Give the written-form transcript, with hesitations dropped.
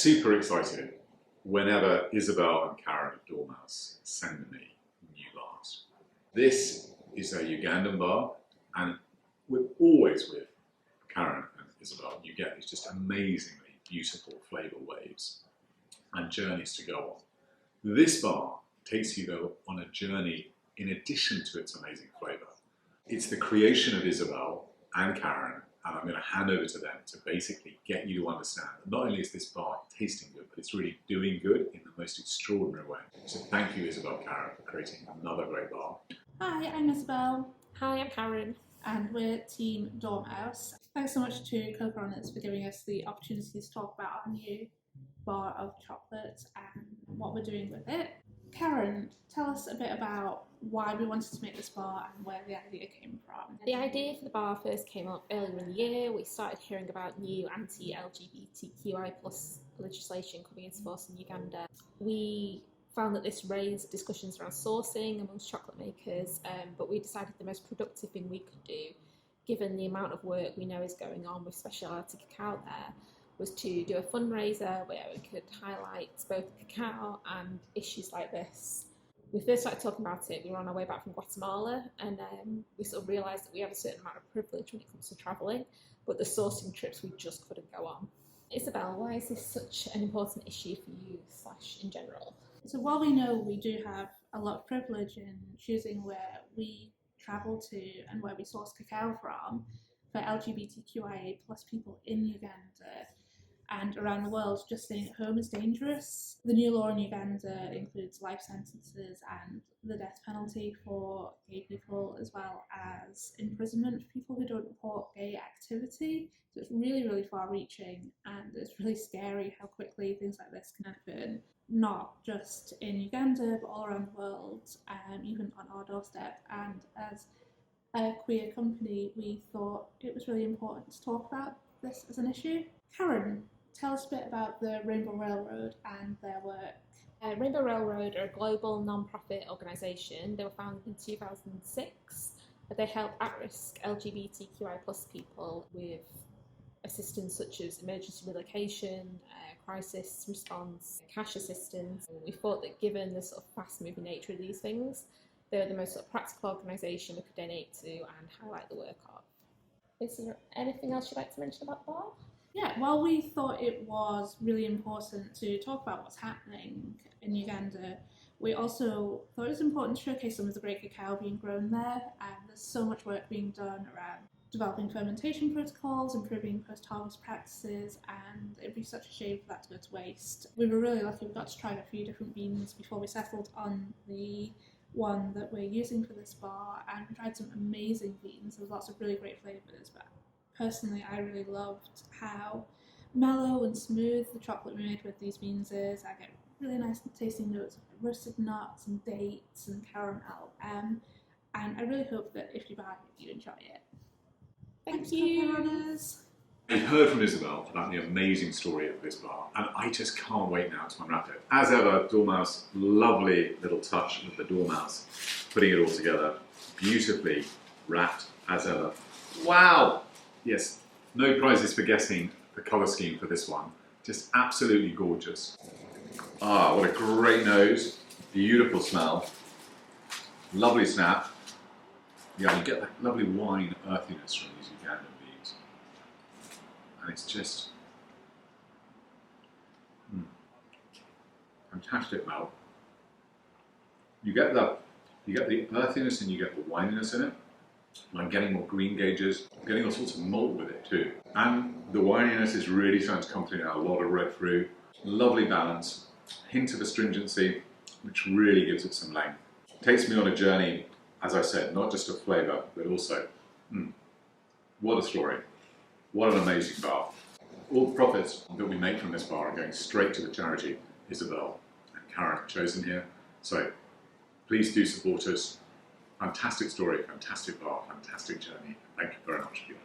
super excited whenever Isobel and Karen at Dormouse send me new bars. This is a Ugandan bar, and always with Karen and Isobel, you get these just amazingly beautiful flavour waves and journeys to go on. This bar takes you though on a journey in addition to its amazing flavour. It's the creation of Isobel and Karen, and I'm going to hand over to them to basically get you to understand that not only is this bar tasting good, but it's really doing good in the most extraordinary way. So thank you, Isobel, Karen, for creating another great bar. Hi, I'm Isobel. Hi, I'm Karen. And we're Team Dormouse. Thanks so much to co-founders for giving us the opportunity to talk about our new bar of chocolate and what we're doing with it. Karen, tell us a bit about why we wanted to make this bar and where the idea came from. The idea for the bar first came up earlier in the year. We started hearing about new anti-LGBTQIA+ legislation coming into force in Uganda. We found that this raised discussions around sourcing amongst chocolate makers, but we decided the most productive thing we could do, given the amount of work we know is going on with specialty cacao there, was to do a fundraiser where we could highlight both cacao and issues like this. We first started talking about it, we were on our way back from Guatemala, and we sort of realised that we have a certain amount of privilege when it comes to travelling, but the sourcing trips we just couldn't go on. Isobel, why is this such an important issue for you / in general? So while we know we do have a lot of privilege in choosing where we travel to and where we source cacao from, for LGBTQIA+ people in Uganda and around the world, just staying at home is dangerous. The new law in Uganda includes life sentences and the death penalty for gay people, as well as imprisonment for people who don't report gay activity. So it's really, really far-reaching, and it's really scary how quickly things like this can happen, not just in Uganda, but all around the world, even on our doorstep. And as a queer company, we thought it was really important to talk about this as an issue. Karen, tell us a bit about the Rainbow Railroad and their work. Rainbow Railroad are a global non-profit organisation. They were founded in 2006. They help at-risk LGBTQI+ people with assistance such as emergency relocation, crisis response, cash assistance. And we thought that given the sort of fast-moving nature of these things, they're the most sort of practical organisation we could donate to and highlight the work of. Is there anything else you'd like to mention about the bar? Yeah, well, we thought it was really important to talk about what's happening in Uganda. We also thought it was important to showcase some of the great cacao being grown there, and there's so much work being done around developing fermentation protocols, improving post-harvest practices, and it'd be such a shame for that to go to waste. We were really lucky we got to try a few different beans before we settled on the one that we're using for this bar, and we tried some amazing beans. There was lots of really great flavours, but personally I really loved how mellow and smooth the chocolate we made with these beans is. I get really nice tasting notes of roasted nuts and dates and caramel, and I really hope that if you buy it, you enjoy it. Thank you. We've heard from Isobel about the amazing story of this bar, and I just can't wait now to unwrap it. As ever, Dormouse, lovely little touch with the Dormouse, putting it all together, beautifully wrapped as ever. Wow! Yes, no prizes for guessing the colour scheme for this one. Just absolutely gorgeous. Ah, what a great nose, beautiful smell, lovely snap. Yeah, you get that lovely wine earthiness from these Ugandan beans. And it's just fantastic melt. You get the earthiness and you get the wininess in it. And I'm getting more green gauges. I'm getting all sorts of malt with it too. And the wininess is really starting to come through now. A lot of red fruit, lovely balance, hint of astringency, which really gives it some length. Takes me on a journey, as I said, not just of flavour, but also, what a story. What an amazing bar. All the profits that we make from this bar are going straight to the charity Isobel and Karen have chosen here. So please do support us. Fantastic story, fantastic bar, fantastic journey. Thank you very much for your